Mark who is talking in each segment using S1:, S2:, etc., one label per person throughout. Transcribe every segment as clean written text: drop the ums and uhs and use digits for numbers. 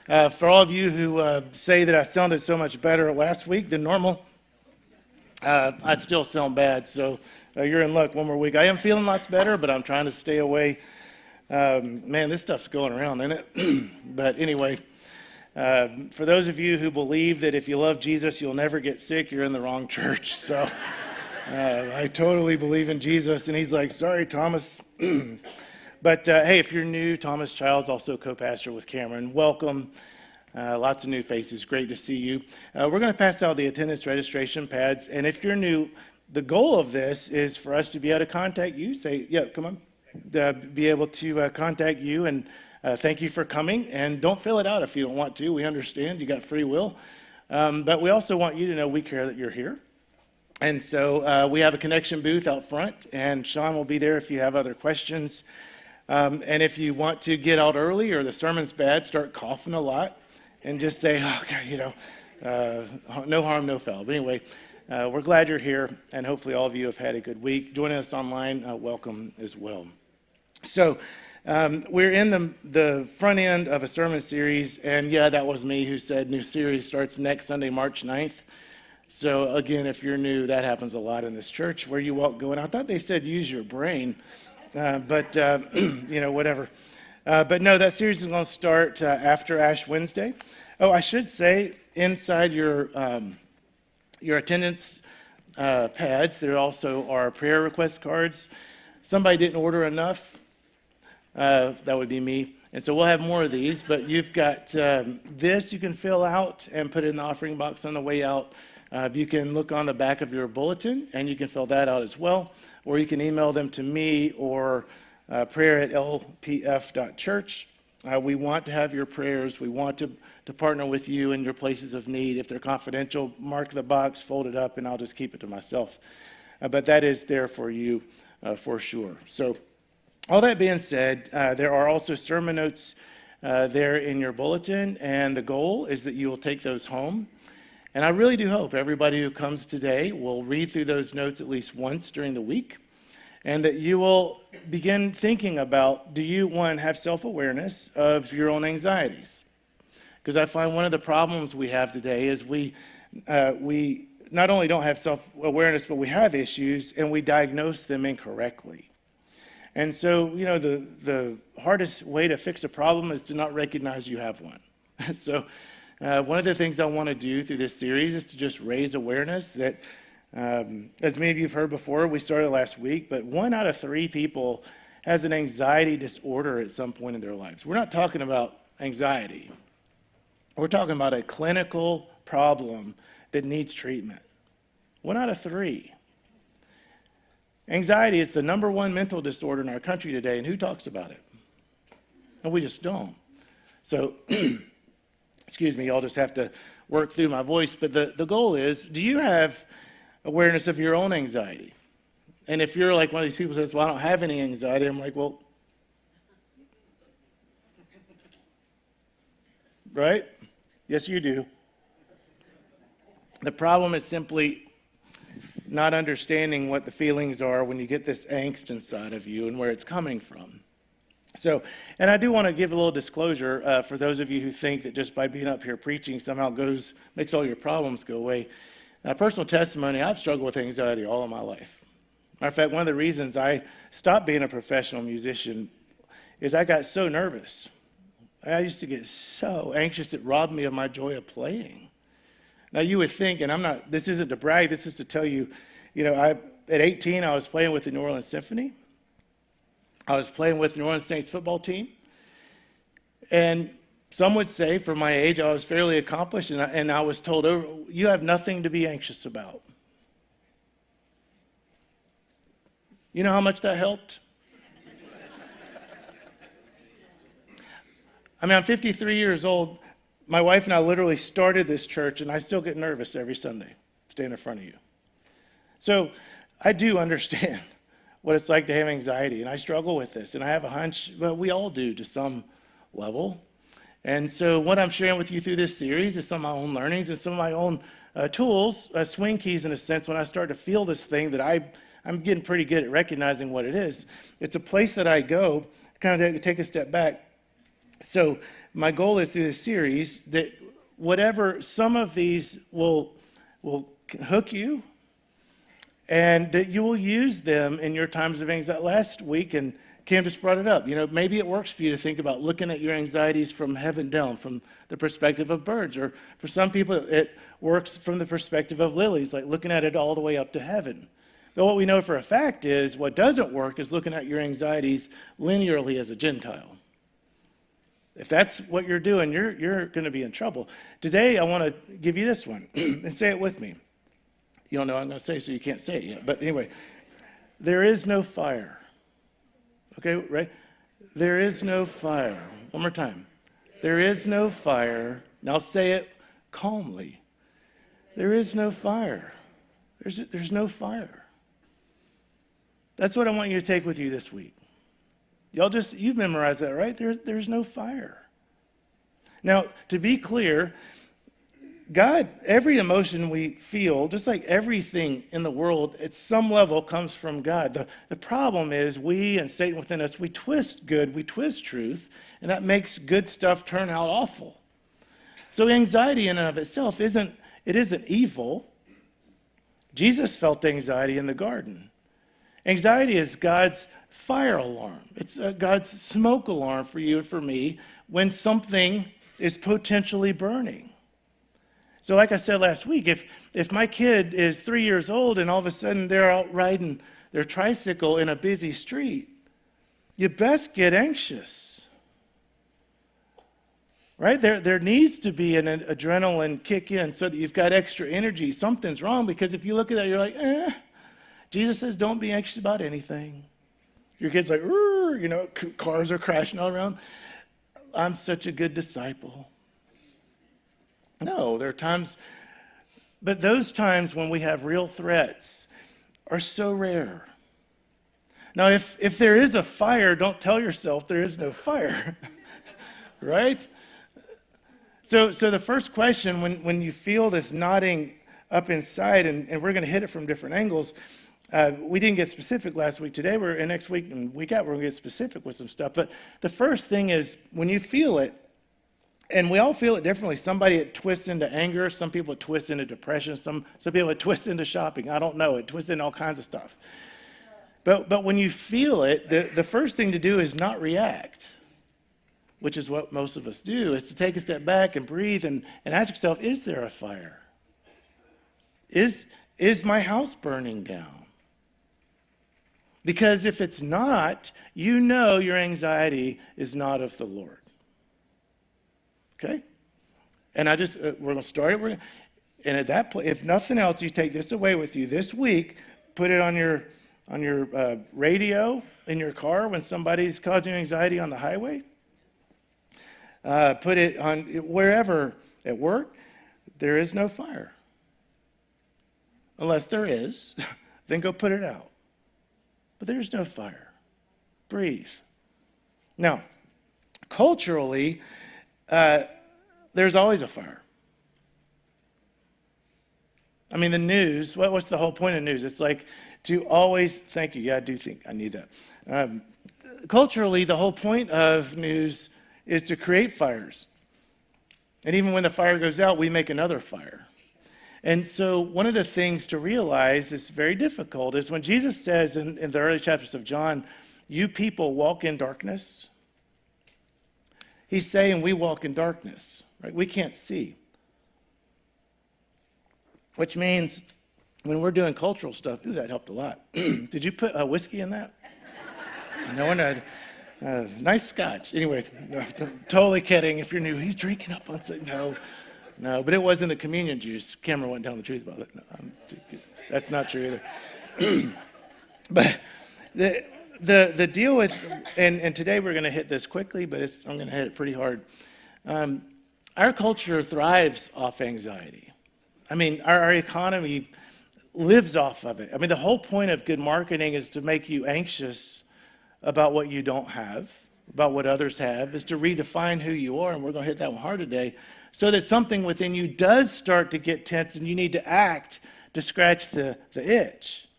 S1: For all of you who say that I sounded so much better last week than normal, I still sound bad, so you're in luck. One more week. I am feeling lots better, but I'm trying to stay away. Man, this stuff's going around, isn't it? But anyway, for those of you who believe that if you love Jesus, you'll never get sick, you're in the wrong church. So I totally believe in Jesus, and he's like, sorry, Thomas. But hey, if you're new, Thomas Child's also co-pastor with Cameron. Welcome. Lots of new faces. Great to see you. We're going to pass out the attendance registration pads. And if you're new, the goal of this is for us to be able to contact you. Say, yeah, come on. Be able to contact you and thank you for coming. And don't fill it out if you don't want to. We understand. You got free will. But we also want you to know we care that you're here. And so we have a connection booth out front. And Sean will be there if you have other questions. And if you want to get out early or the sermon's bad, start coughing a lot and just say, oh, God, no harm, no foul. But anyway, we're glad you're here, and hopefully all of you have had a good week. Joining us online, welcome as well. So we're in the front end of a sermon series, and yeah, that was me who said new series starts next Sunday, March 9th. So again, if you're new, that happens a lot in this church where you walk going, I thought they said use your brain. But whatever. But no, that series is going to start after Ash Wednesday. Oh, I should say, inside your attendance pads, there also are prayer request cards. Somebody didn't order enough. That would be me. And so we'll have more of these. But you've got this you can fill out and put it in the offering box on the way out. You can look on the back of your bulletin, and you can fill that out as well. Or you can email them to me or prayer@lpf.church. We want to have your prayers. We want to partner with you in your places of need. If they're confidential, mark the box, fold it up, and I'll just keep it to myself. But that is there for you for sure. So all that being said, there are also sermon notes there in your bulletin, and the goal is that you will take those home. And I really do hope everybody who comes today will read through those notes at least once during the week, and that you will begin thinking about, do you, one, have self-awareness of your own anxieties? Because I find one of the problems we have today is we not only don't have self-awareness, but we have issues, and we diagnose them incorrectly. And so, the hardest way to fix a problem is to not recognize you have one. So one of the things I want to do through this series is to just raise awareness that, as many of you have heard before, we started last week, but 1 out of 3 people has an anxiety disorder at some point in their lives. We're not talking about anxiety. We're talking about a clinical problem that needs treatment. 1 out of 3. Anxiety is the number 1 mental disorder in our country today, and who talks about it? And we just don't. So excuse me, y'all just have to work through my voice. But the goal is, do you have awareness of your own anxiety? And if you're like one of these people who says, well, I don't have any anxiety, I'm like, well, right? Yes, you do. The problem is simply not understanding what the feelings are when you get this angst inside of you and where it's coming from. So, and I do want to give a little disclosure for those of you who think that just by being up here preaching somehow makes all your problems go away. Personal testimony, I've struggled with anxiety all of my life. Matter of fact, one of the reasons I stopped being a professional musician is I got so nervous. I used to get so anxious it robbed me of my joy of playing. Now you would think, and this isn't to brag, this is to tell you, at 18 I was playing with the New Orleans Symphony. I was playing with the New Orleans Saints football team, and some would say, for my age, I was fairly accomplished, and I was told, you have nothing to be anxious about. You know how much that helped? I'm 53 years old. My wife and I literally started this church, and I still get nervous every Sunday, standing in front of you. So I do understand what it's like to have anxiety, and I struggle with this, and I have a hunch, but we all do to some level. And so what I'm sharing with you through this series is some of my own learnings and some of my own tools, swing keys in a sense, when I start to feel this thing that I'm getting pretty good at recognizing what it is. It's a place that I go, kind of take a step back, So my goal is through this series that whatever, some of these will hook you, and that you will use them in your times of anxiety. Last week, and Cam just brought it up, maybe it works for you to think about looking at your anxieties from heaven down, from the perspective of birds. Or for some people, it works from the perspective of lilies, like looking at it all the way up to heaven. But what we know for a fact is what doesn't work is looking at your anxieties linearly as a Gentile. If that's what you're doing, you're going to be in trouble. Today, I want to give you this one, and say it with me. You don't know what I'm going to say, so you can't say it yet. But anyway, there is no fire. Okay, right? There is no fire. One more time. There is no fire. Now say it calmly. There is no fire. There's no fire. That's what I want you to take with you this week. You've memorized that, right? There's no fire. Now, to be clear, God, every emotion we feel, just like everything in the world, at some level comes from God. The problem is we and Satan within us, we twist good, we twist truth, and that makes good stuff turn out awful. So anxiety in and of itself isn't evil. Jesus felt anxiety in the garden. Anxiety is God's fire alarm. It's God's smoke alarm for you and for me when something is potentially burning. So like I said last week, if my kid is 3 years old and all of a sudden they're out riding their tricycle in a busy street, you best get anxious. Right? There needs to be an adrenaline kick in so that you've got extra energy. Something's wrong, because if you look at that, you're like, Jesus says don't be anxious about anything. Your kid's like, cars are crashing all around. I'm such a good disciple. No, there are times, but those times when we have real threats are so rare. Now, if there is a fire, don't tell yourself there is no fire, right? So the first question, when you feel this knotting up inside, and we're going to hit it from different angles, we didn't get specific last week. Today, and next week and week out, we're going to get specific with some stuff. But the first thing is when you feel it, and we all feel it differently. Somebody, it twists into anger. Some people, it twists into depression. Some people, it twists into shopping. I don't know. It twists into all kinds of stuff. But when you feel it, the first thing to do is not react, which is what most of us do, is to take a step back and breathe and ask yourself, is there a fire? Is my house burning down? Because if it's not, your anxiety is not of the Lord. Okay? And we're going to start it. And at that point, if nothing else, you take this away with you this week, put it on your radio in your car when somebody's causing you anxiety on the highway. Put it on wherever at work. There is no fire. Unless there is, then go put it out. But there's no fire. Breathe. Now, culturally, there's always a fire. I mean, the news, what's the whole point of news? It's like to always, thank you, yeah, I do think I need that. Culturally, the whole point of news is to create fires. And even when the fire goes out, we make another fire. And so one of the things to realize that's very difficult is when Jesus says in the early chapters of John, you people walk in darkness, he's saying we walk in darkness, right? We can't see. Which means when we're doing cultural stuff, that helped a lot. Did you put whiskey in that? No one had. Nice scotch. Anyway, no, totally kidding. If you're new, he's drinking up on something. No, but it wasn't the communion juice. Cameron wasn't telling the truth about it. No, that's not true either. But the deal with, and today we're going to hit this quickly, but I'm going to hit it pretty hard. Our culture thrives off anxiety. I mean, our economy lives off of it. I mean, the whole point of good marketing is to make you anxious about what you don't have, about what others have, is to redefine who you are, and we're going to hit that one hard today, so that something within you does start to get tense and you need to act to scratch the itch.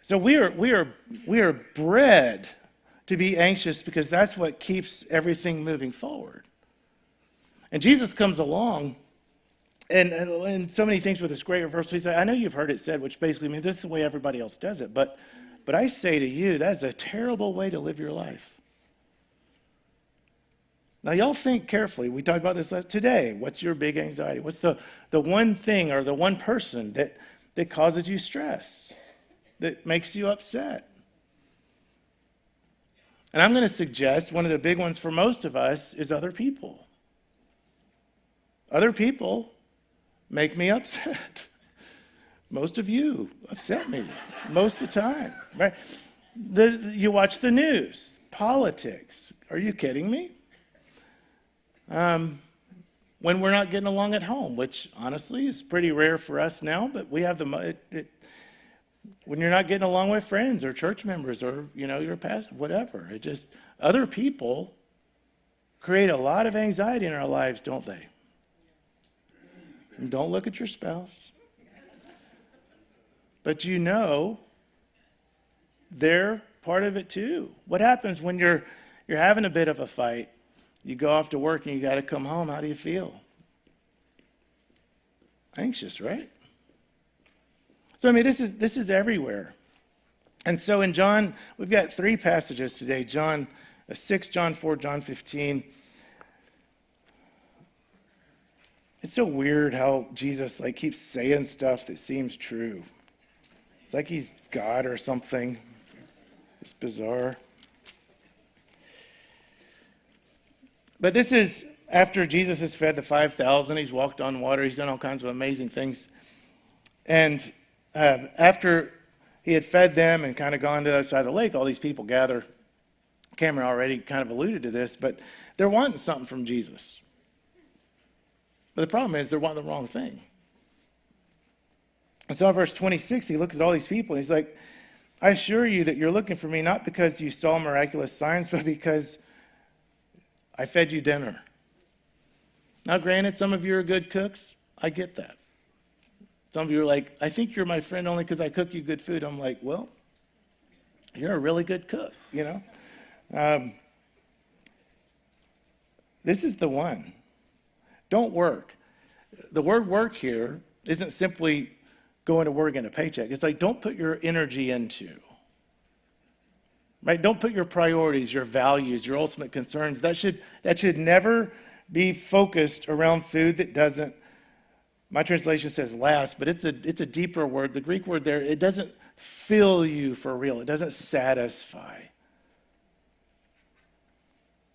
S1: So we are bred to be anxious because that's what keeps everything moving forward. And Jesus comes along, and so many things with this great reversal. He said, I know you've heard it said, which basically means this is the way everybody else does it, but I say to you, that's a terrible way to live your life. Now, y'all think carefully. We talked about this today. What's your big anxiety? What's the one thing or the one person that causes you stress, that makes you upset? And I'm going to suggest one of the big ones for most of us is other people. Other people make me upset. Most of you upset me most of the time, right? You watch the news, politics. Are you kidding me? When we're not getting along at home, which honestly is pretty rare for us now, but we have when you're not getting along with friends or church members or, your pastor, whatever, other people create a lot of anxiety in our lives, don't they? And don't look at your spouse. But they're part of it too. What happens when you're having a bit of a fight? You go off to work and you got to come home. How do you feel? Anxious, right? So, this is everywhere. And so in John, we've got 3 passages today. John 6, John 4, John 15. It's so weird how Jesus keeps saying stuff that seems true. It's like he's God or something. It's bizarre. But this is after Jesus has fed the 5,000. He's walked on water. He's done all kinds of amazing things. And after he had fed them and kind of gone to the other side of the lake, all these people gather. Cameron already kind of alluded to this, but they're wanting something from Jesus. But the problem is they're wanting the wrong thing. And so in verse 26, he looks at all these people and he's like, I assure you that you're looking for me not because you saw miraculous signs, but because I fed you dinner. Now, granted, some of you are good cooks. I get that. Some of you are like, I think you're my friend only because I cook you good food. I'm like, well, you're a really good cook, This is the one. Don't work. The word work here isn't simply going to work and a paycheck. It's like, don't put your energy into. Right? Don't put your priorities, your values, your ultimate concerns. That should never be focused around food that doesn't, my translation says last, but it's a deeper word. The Greek word there, it doesn't fill you for real. It doesn't satisfy.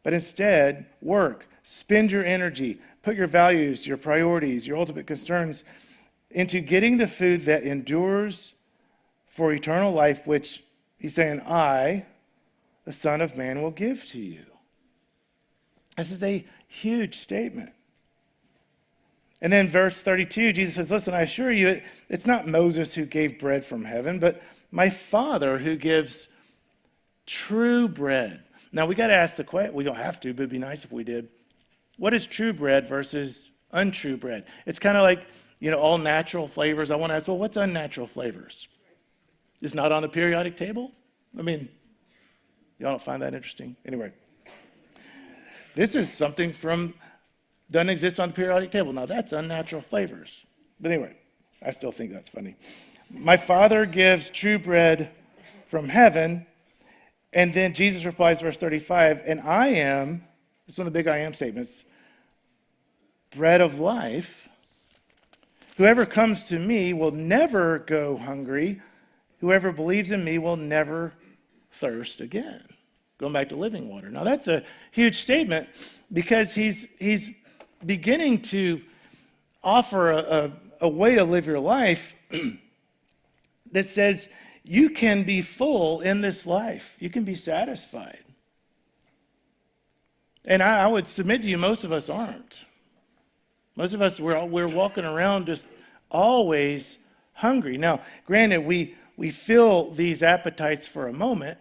S1: But instead, work. Spend your energy. Put your values, your priorities, your ultimate concerns into getting the food that endures for eternal life, which he's saying, I, the Son of Man, will give to you. This is a huge statement. And then verse 32, Jesus says, listen, I assure you, it's not Moses who gave bread from heaven, but my Father who gives true bread. Now, we got to ask the question. We don't have to, but it'd be nice if we did. What is true bread versus untrue bread? It's kind of like, all natural flavors. I want to ask, well, what's unnatural flavors? It's not on the periodic table? Y'all don't find that interesting? Anyway, this is something doesn't exist on the periodic table. Now, that's unnatural flavors. But anyway, I still think that's funny. My Father gives true bread from heaven. And then Jesus replies, verse 35, and I am, this is one of the big I am statements, bread of life. Whoever comes to me will never go hungry. Whoever believes in me will never thirst again. Going back to living water. Now, that's a huge statement because he's beginning to offer a way to live your life that says you can be full in this life. You can be satisfied. And I would submit to you, most of us aren't. Most of us, we're walking around just always hungry. Now, granted, we fill these appetites for a moment.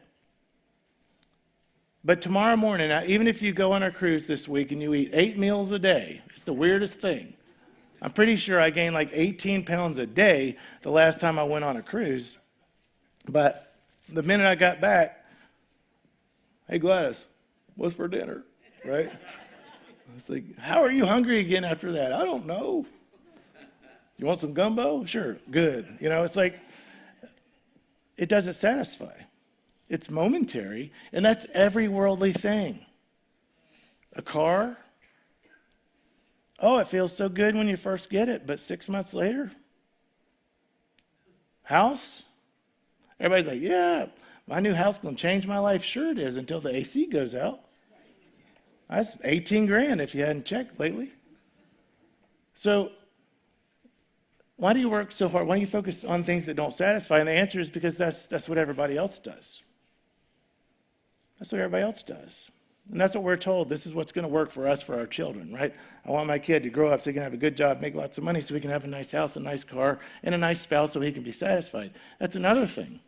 S1: But tomorrow morning, even if you go on a cruise this week and you eat 8 meals a day, it's the weirdest thing. I'm pretty sure I gained like 18 pounds a day the last time I went on a cruise. But the minute I got back, Hey, Gladys, what's for dinner? Right? It's like, how are you hungry again after that? I don't know. You want some gumbo? Sure, good. It's like, it doesn't satisfy. It's momentary, and that's every worldly thing. A car, oh, it feels so good when you first get it, but 6 months later? House? Everybody's like, yeah, my new house is going to change my life. Sure it is, until the AC goes out. That's 18 grand if you hadn't checked lately. So, why do you work so hard? Why do you focus on things that don't satisfy? And the answer is because that's what everybody else does. That's what everybody else does. And that's what we're told. This is what's going to work for us, for our children, right? I want my kid to grow up so he can have a good job, make lots of money, so he can have a nice house, a nice car, and a nice spouse so he can be satisfied. That's another thing.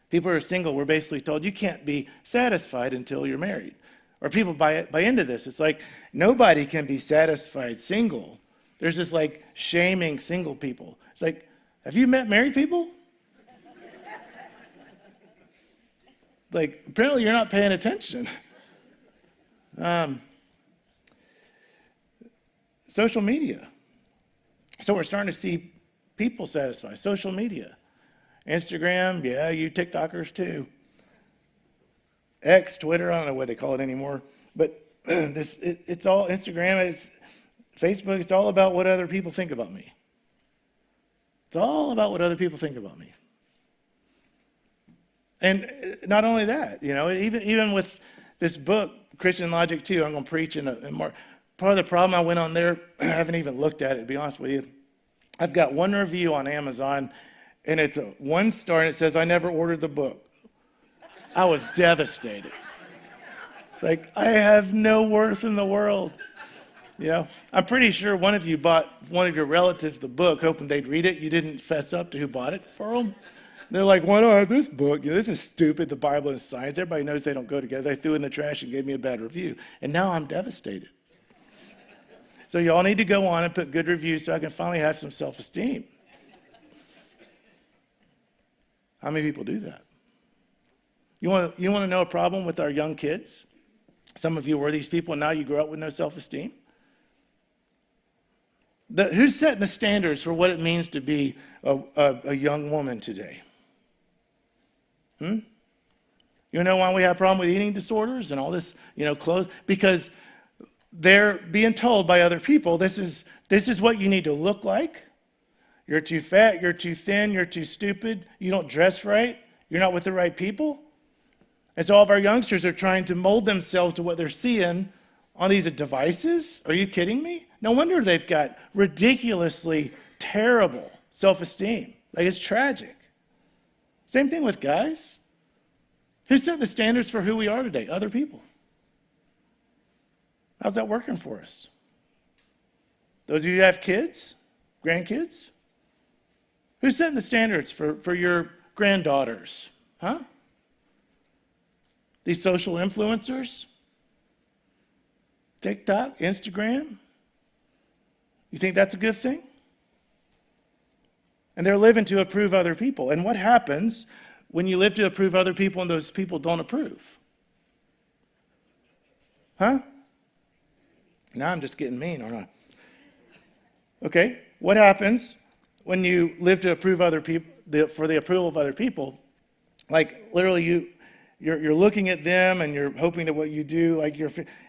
S1: People who are single, we're basically told you can't be satisfied until you're married. Or people buy into this. It's like nobody can be satisfied single. There's this like shaming single people. It's like, have you met married people? Like, apparently you're not paying attention. Social media. So we're starting to see people satisfy. Social media. Instagram, yeah, you TikTokers too. X, Twitter, I don't know what they call it anymore. But it's all Instagram, it's Facebook, it's all about what other people think about me. It's all about what other people think about me. And not only that, even with this book, Christian Logic 2, I'm going to preach in March. Part of the problem I went on there, I haven't even looked at it, to be honest with you. I've got one review on Amazon, and it's a 1 star, and it says, I never ordered the book. I was devastated. Like, I have no worth in the world. I'm pretty sure one of you bought one of your relatives the book, hoping they'd read it. You didn't fess up to who bought it for them. They're like, why don't I have this book? This is stupid, the Bible and science. Everybody knows they don't go together. They threw it in the trash and gave me a bad review. And now I'm devastated. So y'all need to go on and put good reviews so I can finally have some self-esteem. How many people do that? You want to know a problem with our young kids? Some of you were these people, and now you grow up with no self-esteem. Who's setting the standards for what it means to be a young woman today? You know why we have a problem with eating disorders and all this, clothes? Because they're being told by other people, this is what you need to look like. You're too fat, you're too thin, you're too stupid, you don't dress right, you're not with the right people. And so all of our youngsters are trying to mold themselves to what they're seeing on these devices. Are you kidding me? No wonder they've got ridiculously terrible self-esteem. Like, it's tragic. Same thing with guys. Who set the standards for who we are today? Other people. How's that working for us? Those of you who have kids, grandkids? Who's setting the standards for your granddaughters? Huh? These social influencers? TikTok, Instagram? You think that's a good thing? And they're living to approve other people. And what happens when you live to approve other people and those people don't approve? Huh? Now I'm just getting mean, aren't I? Okay, what happens when you live to approve other people, for the approval of other people? Like, literally you're looking at them and you're hoping that what you do,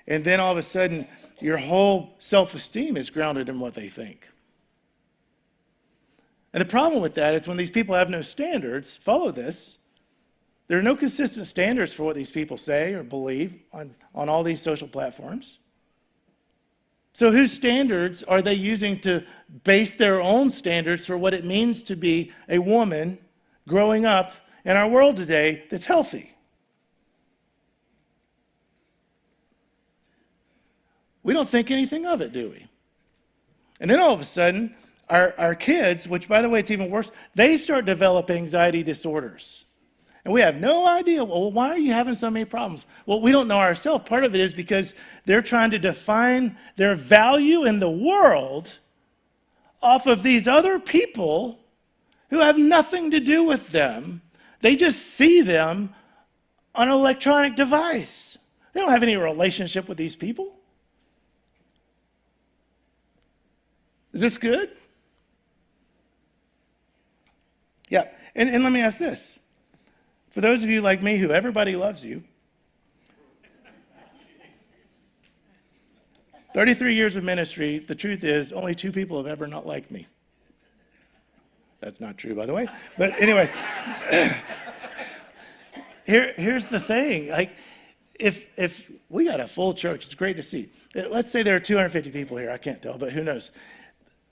S1: and then all of a sudden your whole self-esteem is grounded in what they think. And the problem with that is when these people have no standards, follow this, there are no consistent standards for what these people say or believe on all these social platforms. So whose standards are they using to base their own standards for what it means to be a woman growing up in our world today that's healthy? We don't think anything of it, do we? And then all of a sudden, our kids, which by the way, it's even worse, they start developing anxiety disorders. And we have no idea, well, why are you having so many problems? Well, we don't know ourselves. Part of it is because they're trying to define their value in the world off of these other people who have nothing to do with them. They just see them on an electronic device. They don't have any relationship with these people. Is this good? Yeah. And let me ask this. For those of you like me who everybody loves you, 33 years of ministry, the truth is only 2 people have ever not liked me. That's not true, by the way. But anyway, here's the thing. Like, if we got a full church, it's great to see. Let's say there are 250 people here. I can't tell, but who knows?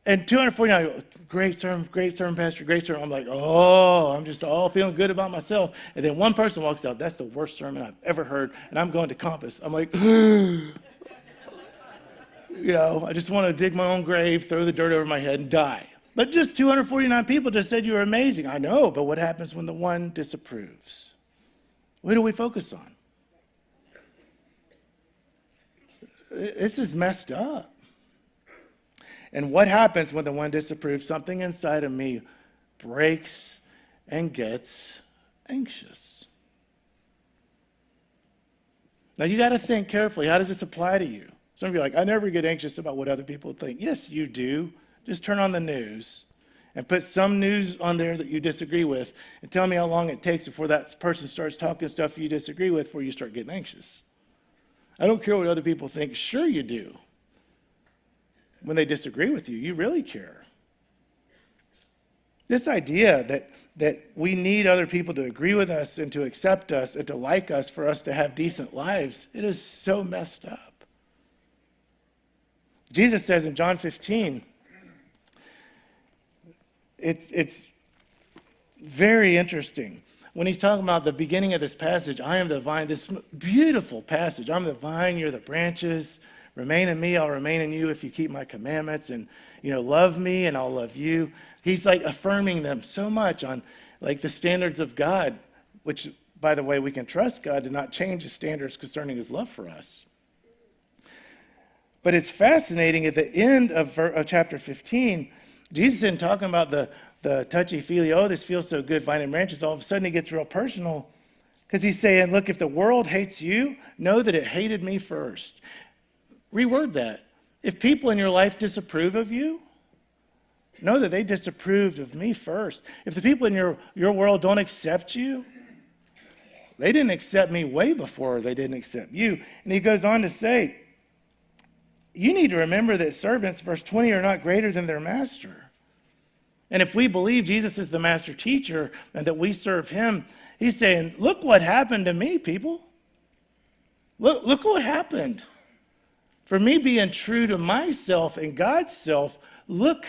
S1: And 249, great sermon, Pastor, great sermon. I'm like, oh, I'm just all feeling good about myself. And then one person walks out, that's the worst sermon I've ever heard. And I'm going to Compass. I'm like, I just want to dig my own grave, throw the dirt over my head, and die. But just 249 people just said you were amazing. I know, but what happens when the one disapproves? What do we focus on? This is messed up. And what happens when the one disapproves? Something inside of me breaks and gets anxious. Now you got to think carefully. How does this apply to you? Some of you are like, I never get anxious about what other people think. Yes, you do. Just turn on the news and put some news on there that you disagree with and tell me how long it takes before that person starts talking stuff you disagree with before you start getting anxious. I don't care what other people think. Sure you do. When they disagree with you, you really care. This idea that we need other people to agree with us and to accept us and to like us for us to have decent lives, it is so messed up. Jesus says in John 15, it's very interesting. When he's talking about the beginning of this passage, I am the vine, this beautiful passage. I'm the vine, you're the branches. Remain in me, I'll remain in you if you keep my commandments, and love me and I'll love you. He's like affirming them so much on like the standards of God, which, by the way, we can trust God to not change his standards concerning his love for us. But it's fascinating at the end of chapter 15, Jesus isn't talking about the touchy-feely, oh, this feels so good, vine and branches. All of a sudden he gets real personal because he's saying, look, if the world hates you, know that it hated me first. Reword that. If people in your life disapprove of you, know that they disapproved of me first. If the people in your world don't accept you, they didn't accept me way before they didn't accept you. And he goes on to say, you need to remember that servants, verse 20, are not greater than their master. And if we believe Jesus is the master teacher and that we serve him, he's saying, look what happened to me, people. Look what happened. For me being true to myself and God's self, look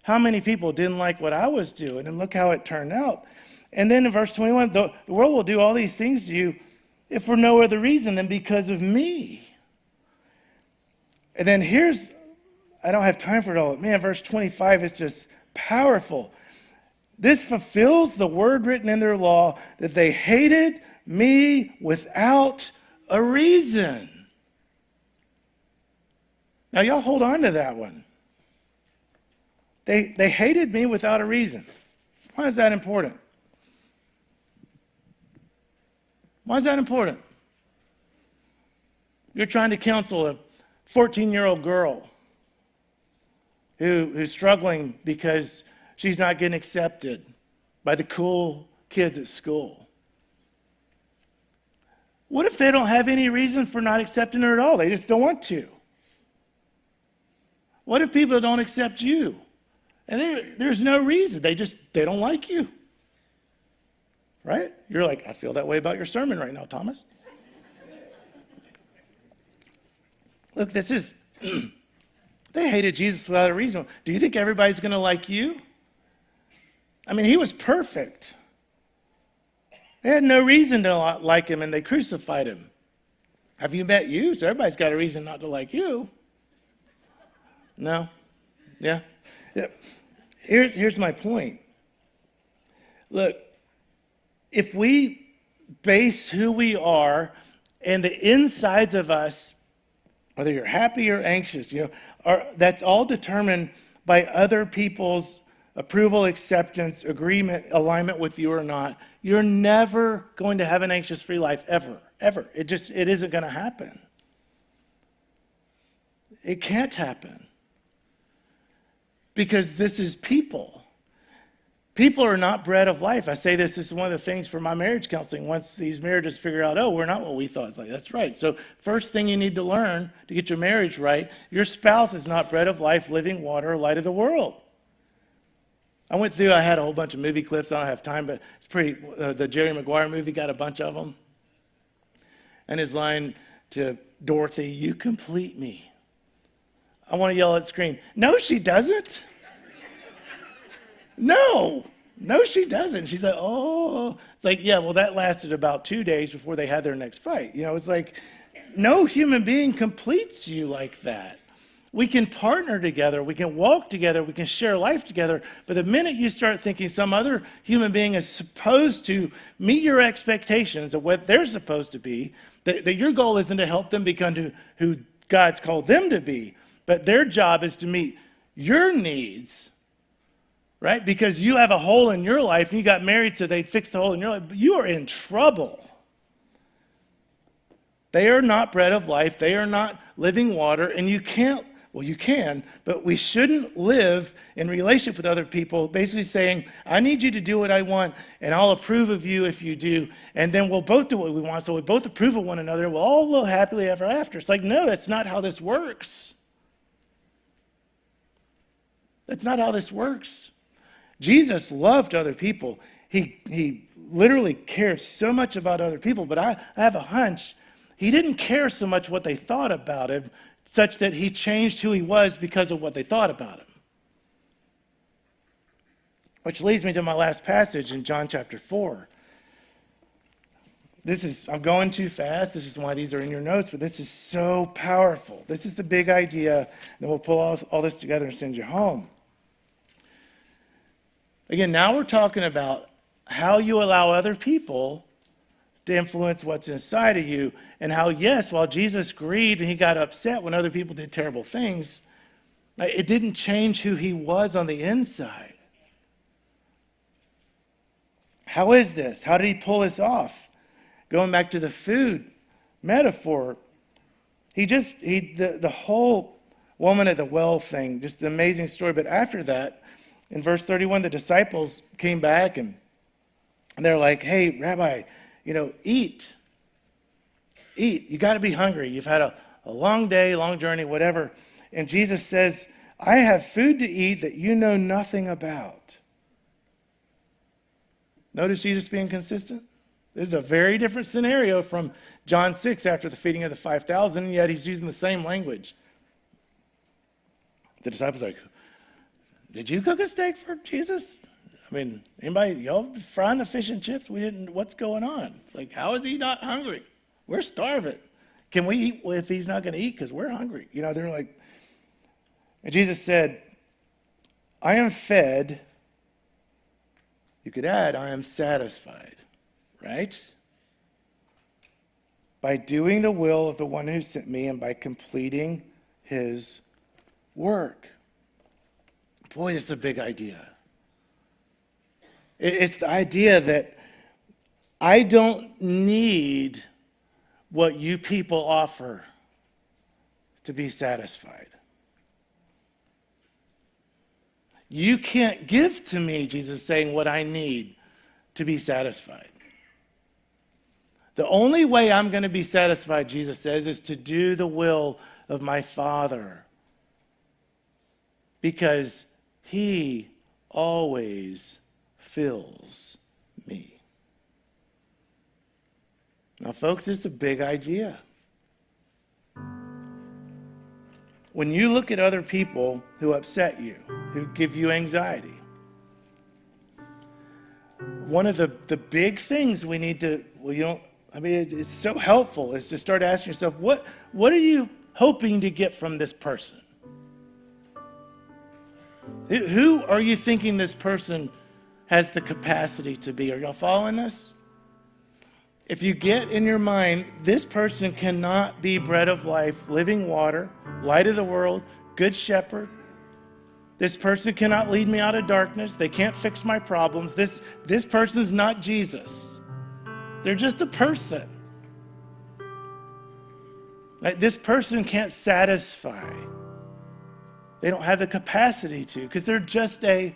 S1: how many people didn't like what I was doing, and look how it turned out. And then in verse 21, the world will do all these things to you if for no other reason than because of me. And then I don't have time for it all. Man, verse 25 is just powerful. This fulfills the word written in their law that they hated me without a reason. Now, y'all hold on to that one. They hated me without a reason. Why is that important? Why is that important? You're trying to counsel a 14-year-old girl who's struggling because she's not getting accepted by the cool kids at school. What if they don't have any reason for not accepting her at all? They just don't want to. What if people don't accept you? And there's no reason. They don't like you. Right? You're like, I feel that way about your sermon right now, Thomas. Look, they hated Jesus without a reason. Do you think everybody's going to like you? I mean, he was perfect. They had no reason to like him, and they crucified him. Have you met you? So everybody's got a reason not to like you. No? Yeah? Here's my point. Look, if we base who we are and the insides of us, whether you're happy or anxious, that's all determined by other people's approval, acceptance, agreement, alignment with you or not, you're never going to have an anxious-free life, ever, ever. It isn't going to happen. It can't happen. Because this is people. People are not bread of life. I say this is one of the things for my marriage counseling. Once these marriages figure out, oh, we're not what we thought. It's like, that's right. So first thing you need to learn to get your marriage right, your spouse is not bread of life, living water, light of the world. I had a whole bunch of movie clips. I don't have time, but it's pretty, the Jerry Maguire movie got a bunch of them. And his line to Dorothy, "You complete me." I want to yell at the screen, "No, she doesn't." No, she doesn't. She's like, oh. It's like, yeah, well, that lasted about 2 days before they had their next fight. It's like, no human being completes you like that. We can partner together. We can walk together. We can share life together. But the minute you start thinking some other human being is supposed to meet your expectations of what they're supposed to be, that your goal isn't to help them become who God's called them to be, but their job is to meet your needs, right? Because you have a hole in your life and you got married so they'd fix the hole in your life. But you are in trouble. They are not bread of life. They are not living water. And you can't, well, you can, but we shouldn't live in relationship with other people basically saying, I need you to do what I want and I'll approve of you if you do. And then we'll both do what we want. So we both approve of one another and we'll all live happily ever after. It's like, no, that's not how this works. That's not how this works. Jesus loved other people. He literally cared so much about other people, but I have a hunch he didn't care so much what they thought about him, such that he changed who he was because of what they thought about him. Which leads me to my last passage in John chapter 4. I'm going too fast. This is why these are in your notes, but this is so powerful. This is the big idea. Then we'll pull all this together and send you home. Again, now we're talking about how you allow other people to influence what's inside of you, and how, yes, while Jesus grieved and he got upset when other people did terrible things, it didn't change who he was on the inside. How is this? How did he pull this off? Going back to the food metaphor, the whole woman at the well thing, just an amazing story. But after that, in verse 31, the disciples came back and they're like, hey, Rabbi, eat. You got to be hungry. You've had a long day, long journey, whatever. And Jesus says, I have food to eat that you know nothing about. Notice Jesus being consistent? This is a very different scenario from John 6 after the feeding of the 5,000, and yet he's using the same language. The disciples are like, did you cook a steak for Jesus? I mean, anybody, y'all frying the fish and chips? What's going on? Like, how is he not hungry? We're starving. Can we eat if he's not going to eat? Because we're hungry. They're like, and Jesus said, I am fed. You could add, I am satisfied, right? By doing the will of the one who sent me and by completing his work. Boy, that's a big idea. It's the idea that I don't need what you people offer to be satisfied. You can't give to me, Jesus is saying, what I need to be satisfied. The only way I'm going to be satisfied, Jesus says, is to do the will of my Father. Because he always fills me. Now, folks, it's a big idea. When you look at other people who upset you, who give you anxiety, one of the big things we need to, it's so helpful, is to start asking yourself, what are you hoping to get from this person? Who are you thinking this person has the capacity to be? Are y'all following this? If you get in your mind, this person cannot be bread of life, living water, light of the world, good shepherd, This person cannot lead me out of darkness. They can't fix my problems. This person's not Jesus. They're just a person. Right? This person can't satisfy. They don't have the capacity to, because they're just a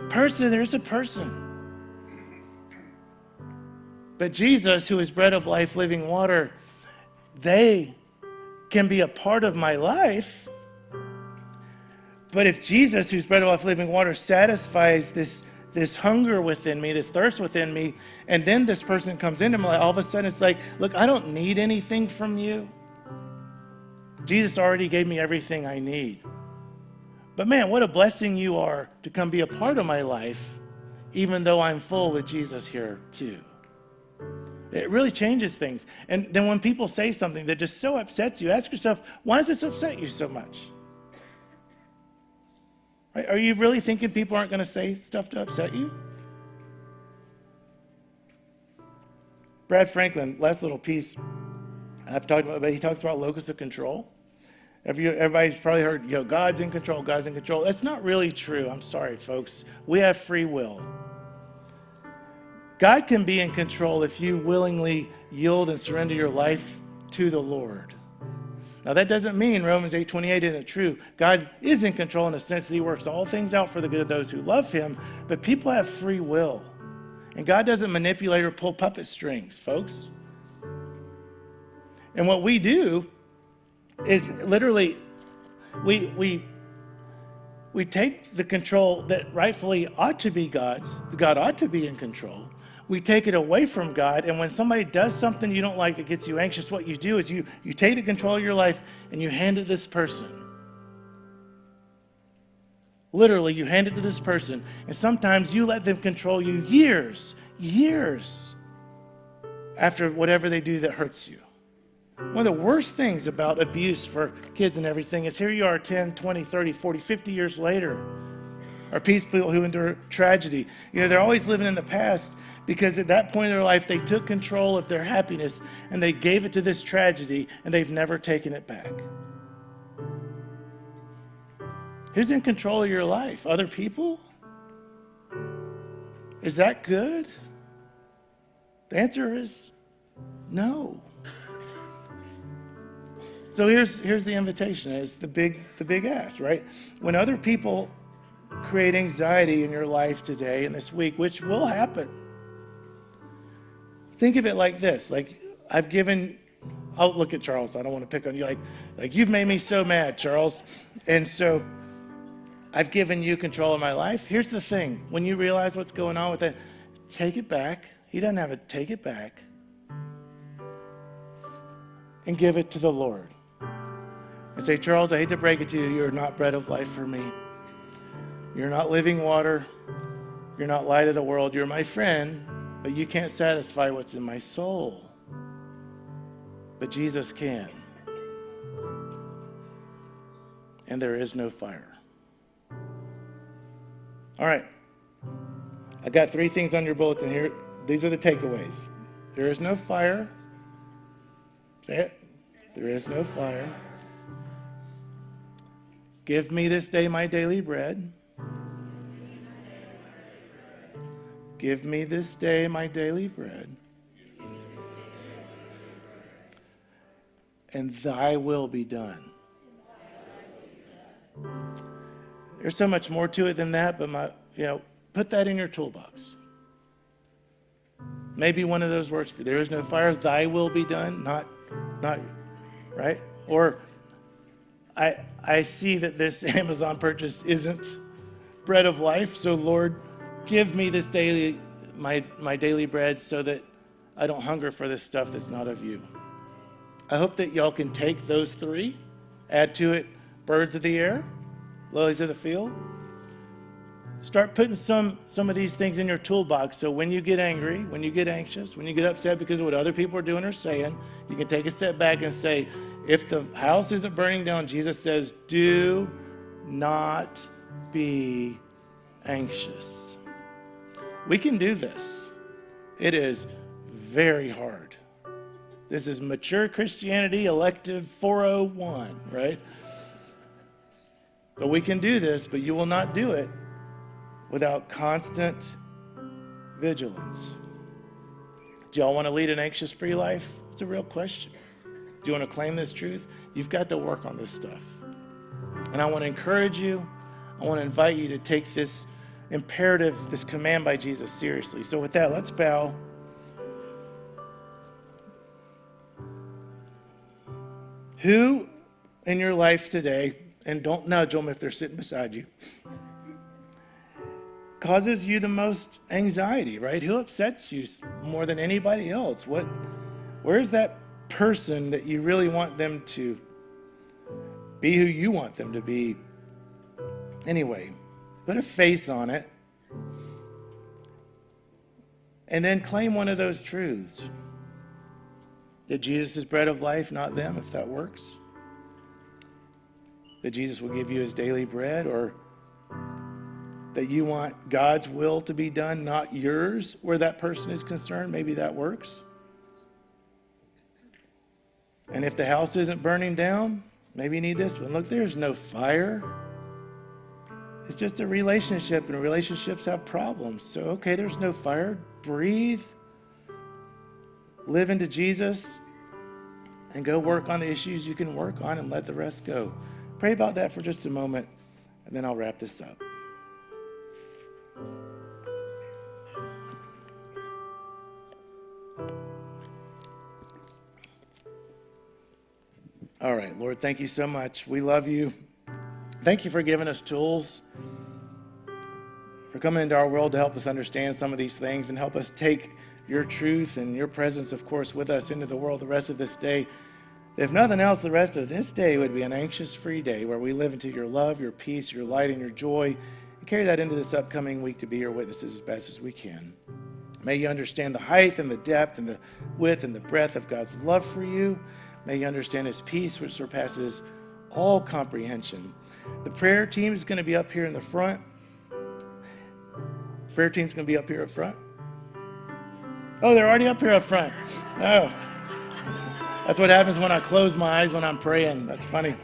S1: person. There's a person. But Jesus, who is bread of life, living water, they can be a part of my life. But if Jesus, who's bread of life, living water, satisfies this hunger within me, this thirst within me, and then this person comes into my life, all of a sudden it's like, look, I don't need anything from you. Jesus already gave me everything I need. But man, what a blessing you are to come be a part of my life, even though I'm full with Jesus here too. It really changes things. And then when people say something that just so upsets you, ask yourself, why does this upset you so much? Right? Are you really thinking people aren't going to say stuff to upset you? Brad Franklin, last little piece I've talked about, but he talks about locus of control. Everybody's probably heard, God's in control, God's in control. That's not really true. I'm sorry, folks. We have free will. God can be in control if you willingly yield and surrender your life to the Lord. Now, that doesn't mean Romans 8:28 isn't true. God is in control in the sense that he works all things out for the good of those who love him, but people have free will. And God doesn't manipulate or pull puppet strings, folks. And what we do is literally we take the control that rightfully ought to be God's. God ought to be in control. We take it away from God, and when somebody does something you don't like that gets you anxious, what you do is you take the control of your life and you hand it to this person. Literally, you hand it to this person, and sometimes you let them control you years after whatever they do that hurts you. One of the worst things about abuse for kids and everything is here you are 10, 20, 30, 40, 50 years later, or people who endure tragedy. They're always living in the past because at that point in their life, they took control of their happiness and they gave it to this tragedy and they've never taken it back. Who's in control of your life? Other people? Is that good? The answer is no. So here's the invitation. It's the big ask, right? When other people create anxiety in your life today and this week, which will happen, think of it like this. Like I'll look at Charles. I don't want to pick on you. Like you've made me so mad, Charles. And so I've given you control of my life. Here's the thing. When you realize what's going on with it, take it back. He doesn't have it. Take it back and give it to the Lord. And say, Charles, I hate to break it to you. You're not bread of life for me. You're not living water. You're not light of the world. You're my friend, but you can't satisfy what's in my soul. But Jesus can. And there is no fire. All right. I got 3 things on your bulletin here. These are the takeaways. There is no fire. Say it. There is no fire. Give me this day my daily bread. Give me this day my daily bread. And thy will be done. There's so much more to it than that, but put that in your toolbox. Maybe one of those words for you. There is no fire, thy will be done, not right? Or I see that this Amazon purchase isn't bread of life, so Lord, give me this daily, my daily bread so that I don't hunger for this stuff that's not of you. I hope that y'all can take those 3, add to it birds of the air, lilies of the field. Start putting some of these things in your toolbox so when you get angry, when you get anxious, when you get upset because of what other people are doing or saying, you can take a step back and say, if the house isn't burning down, Jesus says, do not be anxious. We can do this. It is very hard. This is mature Christianity, elective 401, right? But we can do this, but you will not do it without constant vigilance. Do y'all want to lead an anxious-free life? It's a real question. Do you want to claim this truth? You've got to work on this stuff. And I want to encourage you. I want to invite you to take this imperative, this command by Jesus seriously. So with that, let's bow. Who in your life today, and don't nudge them if they're sitting beside you, causes you the most anxiety, right? Who upsets you more than anybody else? Where's that person that you really want them to be who you want them to be? Anyway, put a face on it and then claim one of those truths. That Jesus is bread of life, not them, if that works. That Jesus will give you his daily bread, or that you want God's will to be done, not yours, where that person is concerned. Maybe that works. And if the house isn't burning down, maybe you need this one. Look, there's no fire. It's just a relationship, and relationships have problems. So, okay, there's no fire. Breathe. Live into Jesus and go work on the issues you can work on and let the rest go. Pray about that for just a moment, and then I'll wrap this up. All right, Lord, thank you so much. We love you. Thank you for giving us tools, for coming into our world to help us understand some of these things and help us take your truth and your presence, of course, with us into the world the rest of this day. If nothing else, the rest of this day would be an anxious-free day where we live into your love, your peace, your light, and your joy, and carry that into this upcoming week to be your witnesses as best as we can. May you understand the height and the depth and the width and the breadth of God's love for you. May you understand his peace, which surpasses all comprehension. The prayer team is going to be up here in the front. Prayer team's going to be up here up front. Oh, they're already up here up front. Oh, that's what happens when I close my eyes when I'm praying. That's funny.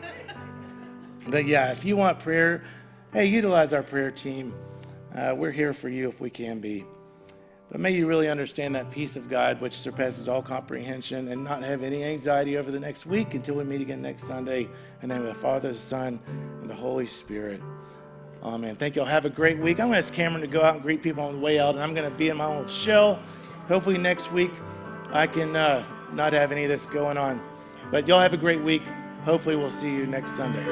S1: But yeah, if you want prayer, hey, utilize our prayer team. We're here for you if we can be. But may you really understand that peace of God, which surpasses all comprehension, and not have any anxiety over the next week until we meet again next Sunday. In the name of the Father, the Son, and the Holy Spirit. Amen. Thank you all. Have a great week. I'm going to ask Cameron to go out and greet people on the way out, and I'm going to be in my own shell. Hopefully next week I can not have any of this going on. But y'all have a great week. Hopefully we'll see you next Sunday.